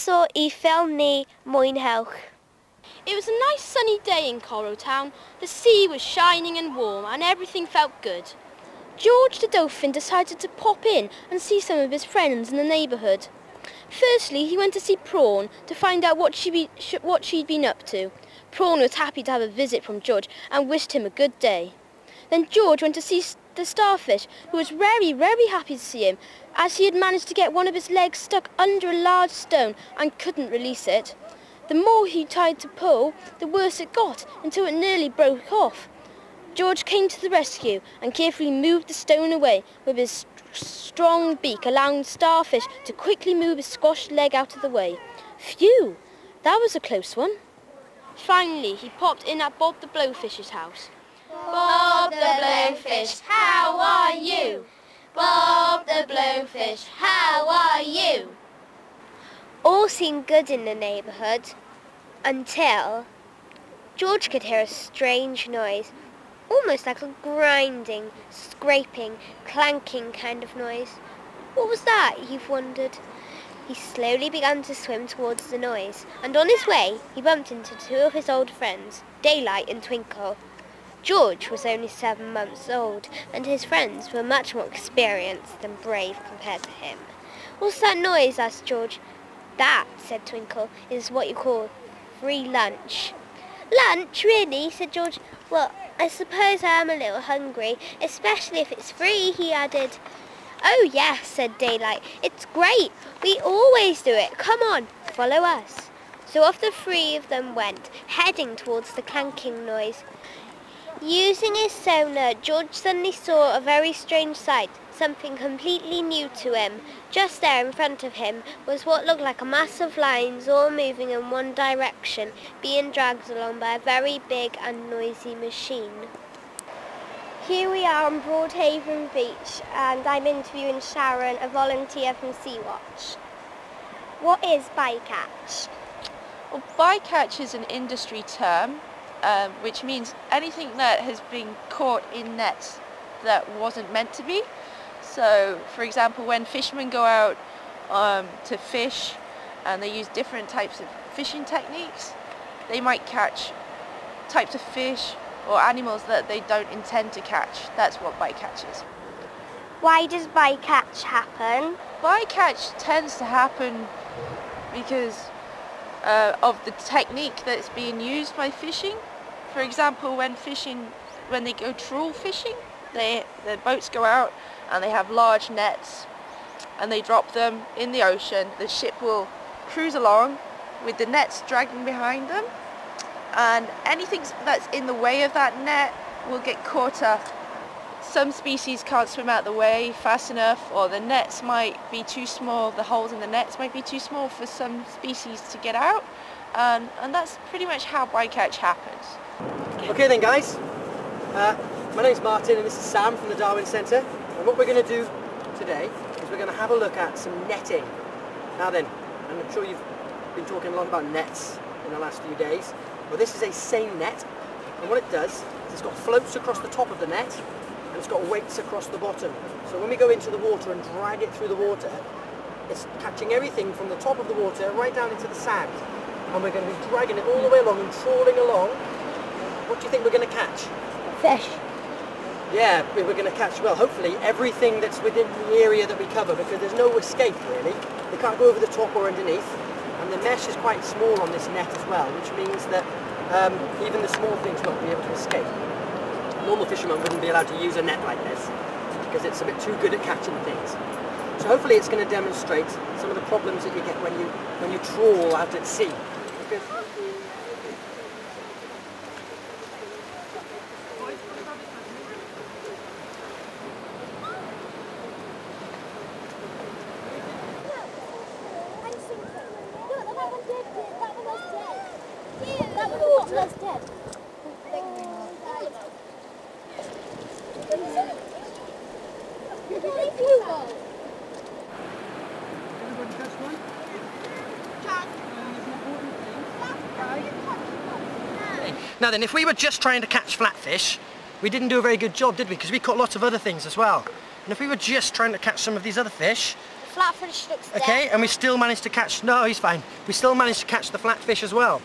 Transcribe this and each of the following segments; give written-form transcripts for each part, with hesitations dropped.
Croeso I ffilm ni, mwynhewch. It was a nice sunny day in Corrow Town. The sea was shining and warm and everything felt good. George the Dolphin decided to pop in and see some of his friends in the neighbourhood. Firstly, he went to see Prawn to find out what she'd been up to. Prawn was happy to have a visit from George and wished him a good day. Then George went to see the Starfish, who was very, very happy to see him, as he had managed to get one of his legs stuck under a large stone and couldn't release it. The more he tried to pull, the worse it got, until it nearly broke off. George came to the rescue and carefully moved the stone away with his strong beak, allowing Starfish to quickly move his squashed leg out of the way. Phew, that was a close one. Finally, he popped in at Bob the Blowfish's house. Bob the Blowfish, how are you? Bob the Blowfish, how are you? All seemed good in the neighbourhood, until George could hear a strange noise, almost like a grinding, scraping, clanking kind of noise. What was that, he wondered? He slowly began to swim towards the noise, and on his way he bumped into two of his old friends, Daylight and Twinkle. George was only 7 months old, and his friends were much more experienced and brave compared to him. "What's that noise?" asked George. "That," said Twinkle, "is what you call free lunch." "Lunch, really?" said George. "Well, I suppose I am a little hungry, especially if it's free," he added. "Oh yes," said Daylight, "it's great. We always do it. Come on, follow us." So off the three of them went, heading towards the clanking noise. Using his sonar, George suddenly saw a very strange sight, something completely new to him. Just there in front of him was what looked like a mass of lines all moving in one direction, being dragged along by a very big and noisy machine. Here we are on Broadhaven Beach, and I'm interviewing Sharon, a volunteer from Sea-Watch. What is bycatch? Well, bycatch is an industry term, which means anything that has been caught in nets that wasn't meant to be. So, for example, when fishermen go out to fish and they use different types of fishing techniques, they might catch types of fish or animals that they don't intend to catch. That's what bycatch is. Why does bycatch happen? Bycatch tends to happen because of the technique that's being used by fishing. For example, when they go trawl fishing, the boats go out and they have large nets and they drop them in the ocean. The ship will cruise along with the nets dragging behind them, and anything that's in the way of that net will get caught up. Some species can't swim out the way fast enough, or the nets might be too small, the holes in the nets might be too small for some species to get out, and that's pretty much how bycatch happens. Okay then guys, my name's Martin and this is Sam from the Darwin Centre, and what we're going to do today is we're going to have a look at some netting. Now then, I'm sure you've been talking a lot about nets in the last few days. Well, this is a seine net, and what it does is it's got floats across the top of the net and it's got weights across the bottom. So when we go into the water and drag it through the water, it's catching everything from the top of the water right down into the sand, and we're going to be dragging it all the way along and trawling along. What do you think we're going to catch? Fish. Yeah, we're going to catch, well, hopefully everything that's within the area that we cover, because there's no escape really. They can't go over the top or underneath, and the mesh is quite small on this net as well, which means that even the small things won't be able to escape. Normal fishermen wouldn't be allowed to use a net like this because it's a bit too good at catching things. So hopefully it's going to demonstrate some of the problems that you get when you trawl out at sea. Now then, if we were just trying to catch flatfish, we didn't do a very good job, did we? Because we caught lots of other things as well. And if we were just trying to catch some of these other fish, flatfish looks dead. Okay, and we still managed to catch, no, he's fine. We still managed to catch the flatfish as well.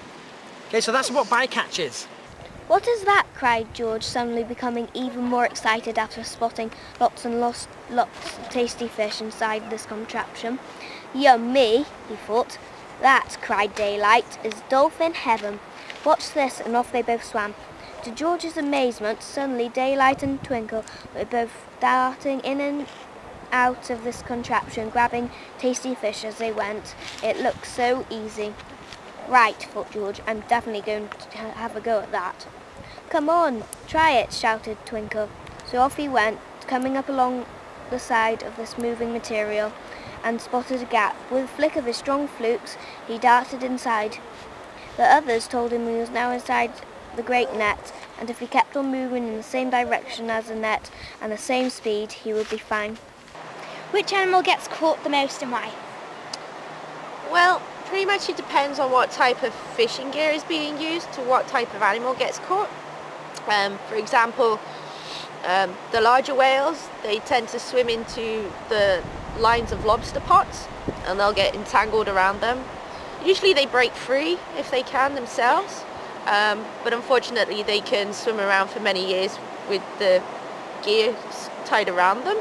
Okay, so that's what bycatch is. What is that? Cried George, suddenly becoming even more excited after spotting lots of tasty fish inside this contraption. Yummy, he thought. That, cried Daylight, is dolphin heaven. Watch this, and off they both swam. To George's amazement, suddenly Daylight and Twinkle were both darting in and out of this contraption, grabbing tasty fish as they went. It looked so easy. Right, thought George, I'm definitely going to have a go at that. Come on, try it, shouted Twinkle. So off he went, coming up along the side of this moving material, and spotted a gap. With a flick of his strong flukes, he darted inside. The others told him he was now inside the great net, and if he kept on moving in the same direction as the net and the same speed, he would be fine. Which animal gets caught the most and why? Well, pretty much it depends on what type of fishing gear is being used to what type of animal gets caught. For example, the larger whales, they tend to swim into the lines of lobster pots and they'll get entangled around them. Usually they break free if they can themselves, but unfortunately they can swim around for many years with the gear tied around them,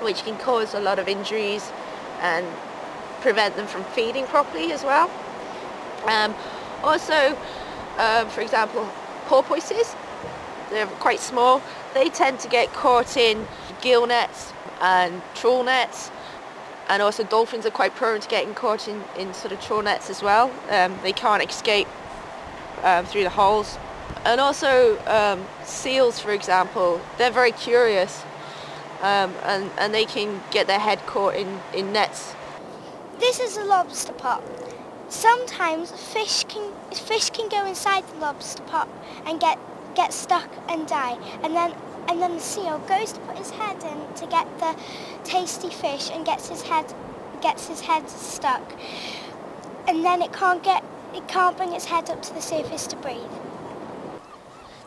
which can cause a lot of injuries and prevent them from feeding properly as well. Also, for example, porpoises, they're quite small. They tend to get caught in gill nets and trawl nets, and also dolphins are quite prone to getting caught in sort of trawl nets as well. They can't escape through the holes. And also seals, for example, they're very curious, and they can get their head caught in nets. This is a lobster pot. Sometimes fish can go inside the lobster pot and get stuck and die, and then the seal goes to put his head in to get the tasty fish and gets his head stuck, and then it can't bring its head up to the surface to breathe.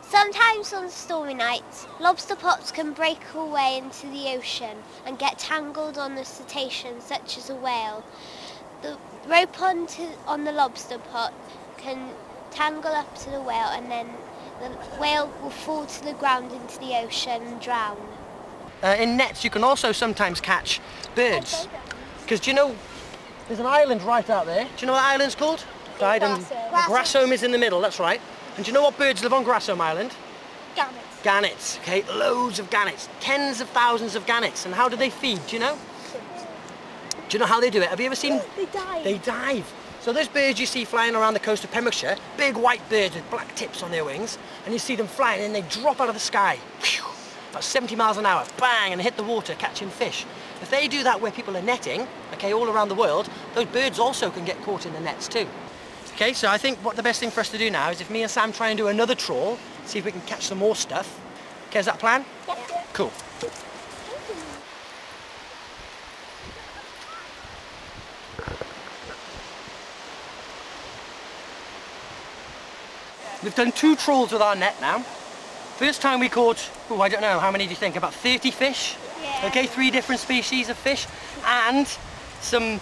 Sometimes on stormy nights, lobster pots can break away into the ocean and get tangled on a cetacean such as a whale. The rope on the lobster pot can tangle up to the whale, and then the whale will fall to the ground into the ocean and drown. In nets you can also sometimes catch birds. Because do you know, there's an island right out there. Do you know what island's called? Grassome is in the middle, that's right. And do you know what birds live on Grassome Island? Gannets. Gannets, okay, loads of gannets, tens of thousands of gannets. And how do they feed, do you know? Do you know how they do it? Have you ever seen? They dive. They dive. So those birds you see flying around the coast of Pembrokshire, big white birds with black tips on their wings, and you see them flying and they drop out of the sky, about 70 miles an hour, bang, and hit the water catching fish. If they do that where people are netting, okay, all around the world, those birds also can get caught in the nets too. Okay, so I think what the best thing for us to do now is if me and Sam try and do another trawl, see if we can catch some more stuff. Okay, is that a plan? Yep. Cool. We've done 2 trawls with our net now. First time we caught, I don't know, how many do you think? About 30 fish? Yeah. Okay, 3 different species of fish and some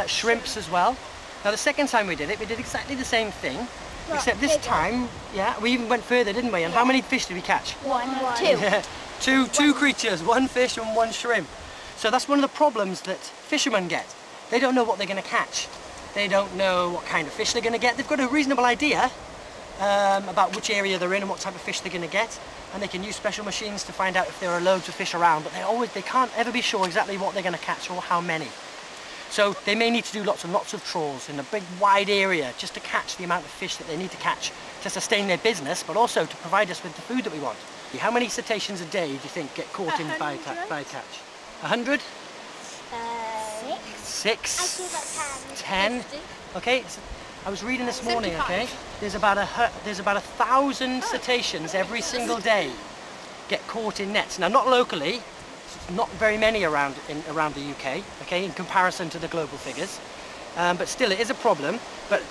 shrimps as well. Now the second time we did exactly the same thing, except this time, yeah, we even went further, didn't we? And how many fish did we catch? 2. Yeah, two creatures, 1 fish and 1 shrimp. So that's one of the problems that fishermen get. They don't know what they're going to catch. They don't know what kind of fish they're going to get. They've got a reasonable idea about which area they're in and what type of fish they're going to get, and they can use special machines to find out if there are loads of fish around, but they can't ever be sure exactly what they're going to catch or how many. So they may need to do lots and lots of trawls in a big wide area just to catch the amount of fish that they need to catch to sustain their business, but also to provide us with the food that we want. How many cetaceans a day do you think get caught in bycatch? 100? 6? I feel like 10? Okay. So I was reading this morning, okay, there's about 1,000 cetaceans every single day get caught in nets. Now, not locally, not very many around the UK, okay, in comparison to the global figures, but still it is a problem. But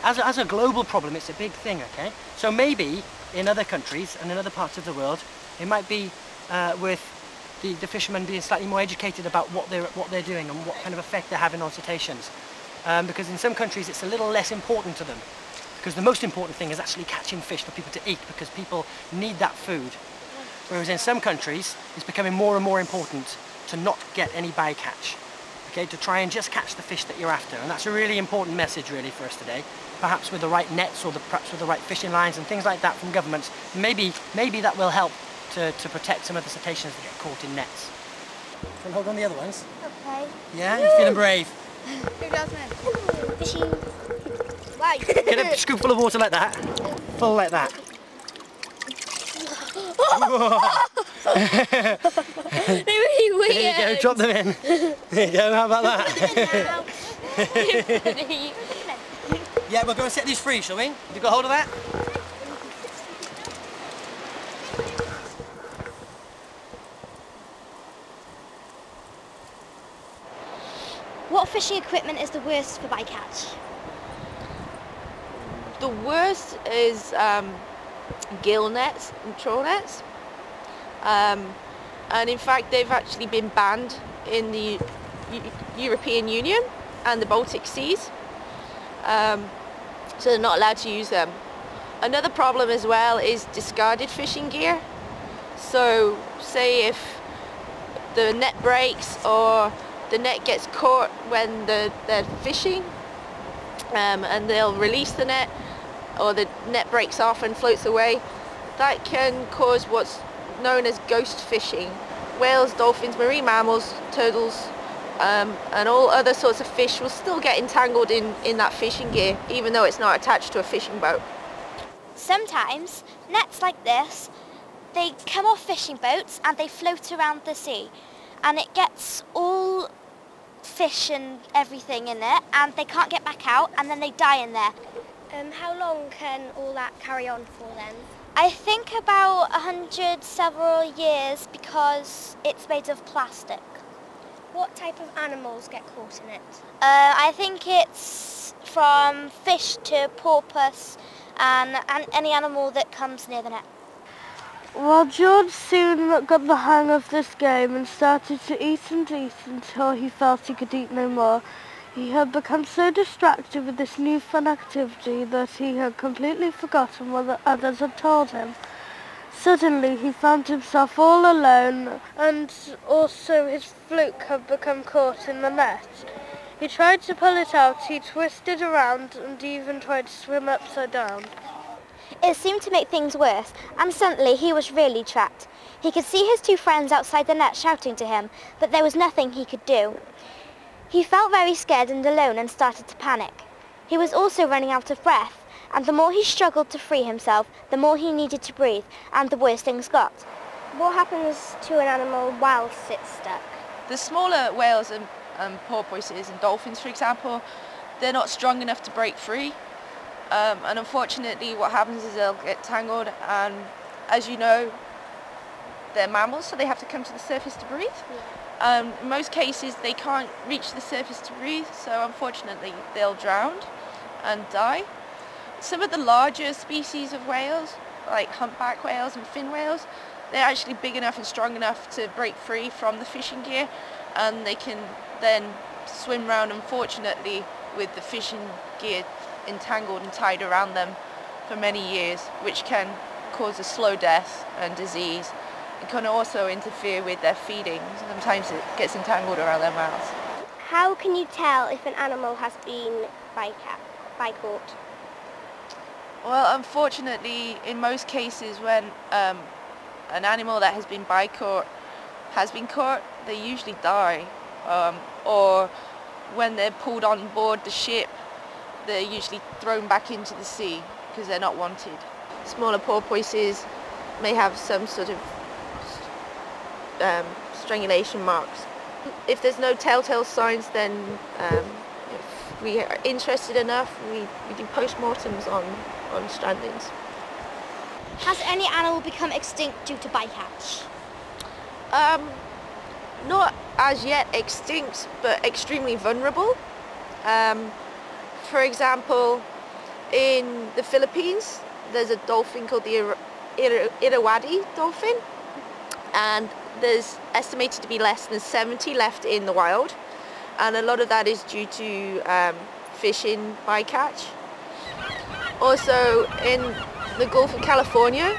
as a global problem, it's a big thing, okay. So maybe in other countries and in other parts of the world, it might be worth the fishermen being slightly more educated about what they're doing and what kind of effect they're having on cetaceans. Because in some countries it's a little less important to them. Because the most important thing is actually catching fish for people to eat, because people need that food. Whereas in some countries it's becoming more and more important to not get any bycatch. Okay, to try and just catch the fish that you're after. And that's a really important message really for us today. Perhaps with the right nets or perhaps with the right fishing lines and things like that from governments, maybe that will help to protect some of the cetaceans that get caught in nets. Shall we hold on the other ones? Okay. Yeah? You're feeling brave? Who doesn't? Fishing. Why? Get a scoop full of water like that. Full like that. They're really weird. There you go, drop them in. There you go, how about that? Yeah, we'll go and set these free, shall we? Have you got hold of that? What fishing equipment is the worst for bycatch? The worst is gill nets and trawl nets. And in fact they've actually been banned in the European Union and the Baltic Seas. So they're not allowed to use them. Another problem as well is discarded fishing gear. So say if the net breaks or the net gets caught when they're fishing, and they'll release the net, or the net breaks off and floats away, that can cause what's known as ghost fishing. Whales, dolphins, marine mammals, turtles, and all other sorts of fish will still get entangled in that fishing gear, even though it's not attached to a fishing boat. Sometimes nets like this, they come off fishing boats and they float around the sea, and it gets all fish and everything in it, and they can't get back out, and then they die in there. How long can all that carry on for then? I think about 100 several years, because it's made of plastic. What type of animals get caught in it? I think it's from fish to porpoise and any animal that comes near the net. Well, George soon got the hang of this game and started to eat and eat until he felt he could eat no more. He had become so distracted with this new fun activity that he had completely forgotten what the others had told him. Suddenly he found himself all alone, and also his fluke had become caught in the net. He tried to pull it out, he twisted around and even tried to swim upside down. It seemed to make things worse, and suddenly he was really trapped. He could see his two friends outside the net shouting to him, but there was nothing he could do. He felt very scared and alone and started to panic. He was also running out of breath, and the more he struggled to free himself, the more he needed to breathe, and the worse things got. What happens to an animal whilst it's stuck? The smaller whales and porpoises and dolphins, for example, they're not strong enough to break free. And unfortunately what happens is they'll get tangled, and as you know, they're mammals, so they have to come to the surface to breathe. In most cases they can't reach the surface to breathe, so unfortunately they'll drown and die. Some of the larger species of whales, like humpback whales and fin whales, they're actually big enough and strong enough to break free from the fishing gear, and they can then swim around, unfortunately, with the fishing gear entangled and tied around them for many years, which can cause a slow death and disease. It can also interfere with their feeding. Sometimes it gets entangled around their mouths. How can you tell if an animal has been by-caught? Well, unfortunately, in most cases when an animal that has been by-caught has been caught, they usually die. Or when they're pulled on board the ship, they're usually thrown back into the sea because they're not wanted. Smaller porpoises may have some sort of strangulation marks. If there's no telltale signs, then if we are interested enough, we do post-mortems on strandings. Has any animal become extinct due to bycatch? Not as yet extinct, but extremely vulnerable. For example, in the Philippines, there's a dolphin called the Irrawaddy dolphin, and there's estimated to be less than 70 left in the wild, and a lot of that is due to fishing bycatch. Also in the Gulf of California,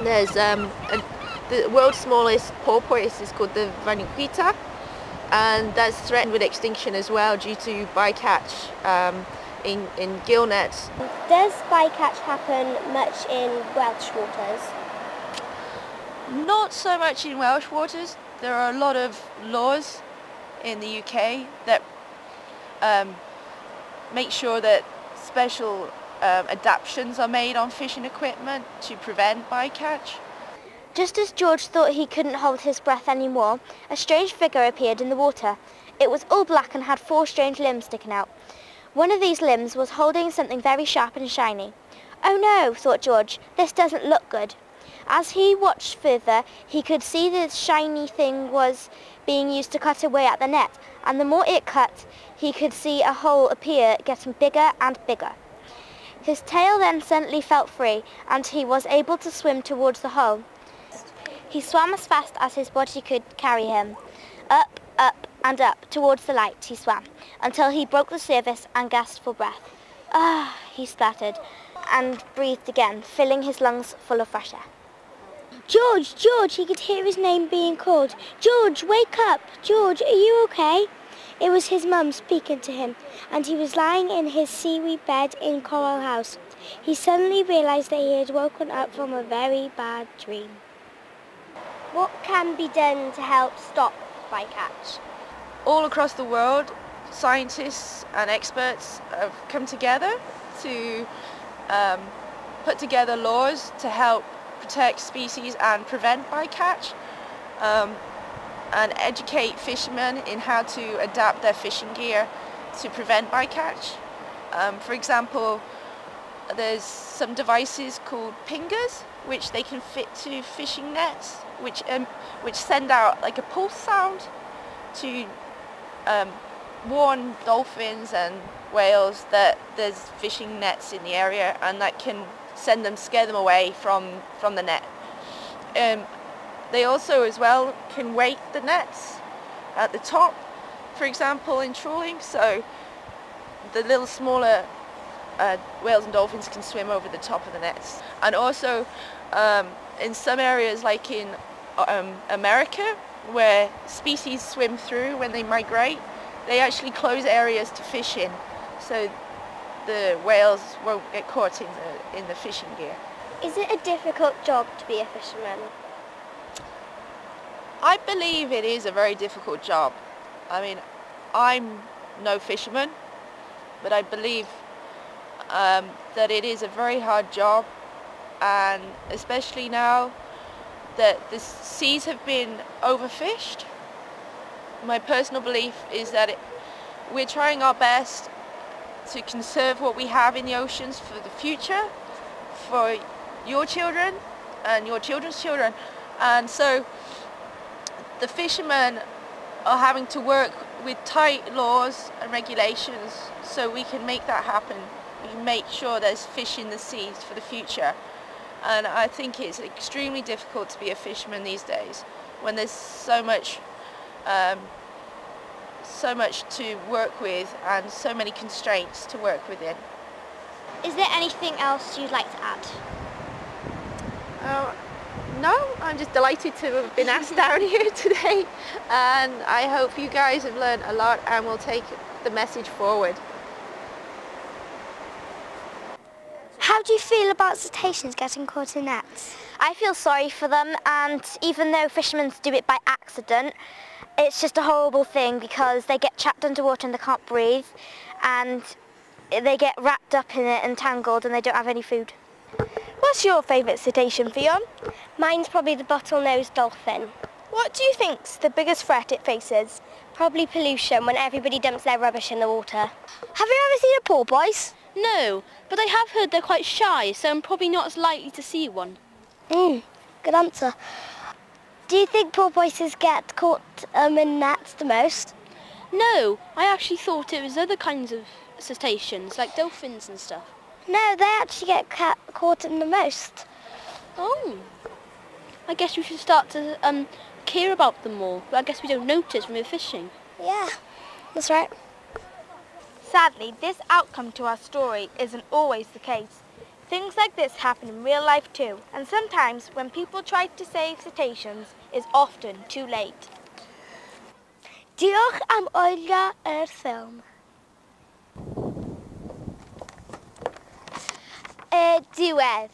there's the world's smallest porpoise is called the vanuquita, and that's threatened with extinction as well due to bycatch in gill nets. Does bycatch happen much in Welsh waters? Not so much in Welsh waters. There are a lot of laws in the UK that make sure that special adaptations are made on fishing equipment to prevent bycatch. Just as George thought he couldn't hold his breath anymore, a strange figure appeared in the water. It was all black and had 4 strange limbs sticking out. One of these limbs was holding something very sharp and shiny. "Oh no," thought George, "this doesn't look good." As he watched further, he could see the shiny thing was being used to cut away at the net, and the more it cut, he could see a hole appear, getting bigger and bigger. His tail then suddenly felt free, and he was able to swim towards the hole. He swam as fast as his body could carry him. Up, up, and up towards the light he swam, until he broke the surface and gasped for breath. "Ah," he spluttered, and breathed again, filling his lungs full of fresh air. "George, George," he could hear his name being called. "George, wake up! George, are you okay?" It was his mum speaking to him, and he was lying in his seaweed bed in Coral House. He suddenly realised that he had woken up from a very bad dream. What can be done to help stop bycatch? All across the world, scientists and experts have come together to put together laws to help protect species and prevent bycatch, and educate fishermen in how to adapt their fishing gear to prevent bycatch. For example, there's some devices called pingers, which they can fit to fishing nets, which send out like a pulse sound to warn dolphins and whales that there's fishing nets in the area, and that can scare them away from the net. They also as well can weight the nets at the top, for example in trawling, so the little smaller whales and dolphins can swim over the top of the nets. And also in some areas like in America, where species swim through when they migrate, they actually close areas to fish in, so the whales won't get caught in the fishing gear. Is it a difficult job to be a fisherman? I believe it is a very difficult job. I mean, I'm no fisherman, but I believe that it is a very hard job, and especially now that the seas have been overfished. My personal belief is that we're trying our best to conserve what we have in the oceans for the future, for your children and your children's children. And so the fishermen are having to work with tight laws and regulations so we can make that happen. We can make sure there's fish in the seas for the future. And I think it's extremely difficult to be a fisherman these days when there's so much to work with and so many constraints to work within. Is there anything else you'd like to add? No, I'm just delighted to have been asked down here today, and I hope you guys have learned a lot and will take the message forward. How do you feel about cetaceans getting caught in nets? I feel sorry for them, and even though fishermen do it by accident, it's just a horrible thing because they get trapped underwater and they can't breathe, and they get wrapped up in it and tangled, and they don't have any food. What's your favourite cetacean, Fionn? Mine's probably the bottlenose dolphin. What do you think's the biggest threat it faces? Probably pollution, when everybody dumps their rubbish in the water. Have you ever seen a porpoise? No, but I have heard they're quite shy, so I'm probably not as likely to see one. Good answer. Do you think porpoises get caught in nets the most? No, I actually thought it was other kinds of cetaceans, like dolphins and stuff. No, they actually get caught in the most. Oh. I guess we should start to care about them more. But I guess we don't notice when we're fishing. Yeah, that's right. Sadly, this outcome to our story isn't always the case. Things like this happen in real life too, and sometimes when people try to save cetaceans, it's often too late. Diolch am oelio ffilm. Diwedd.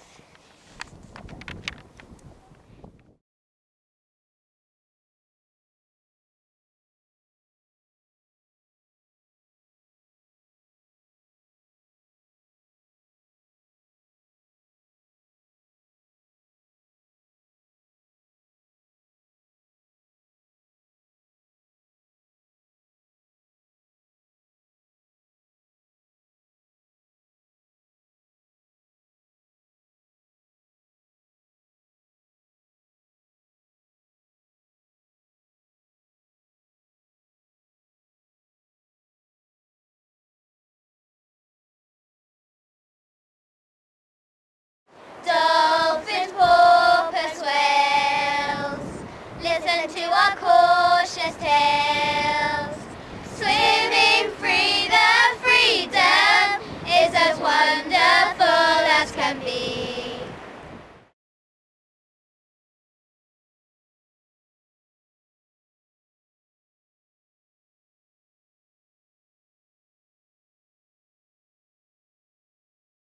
Dolphins, porpoise, whales, listen to our cautious tale.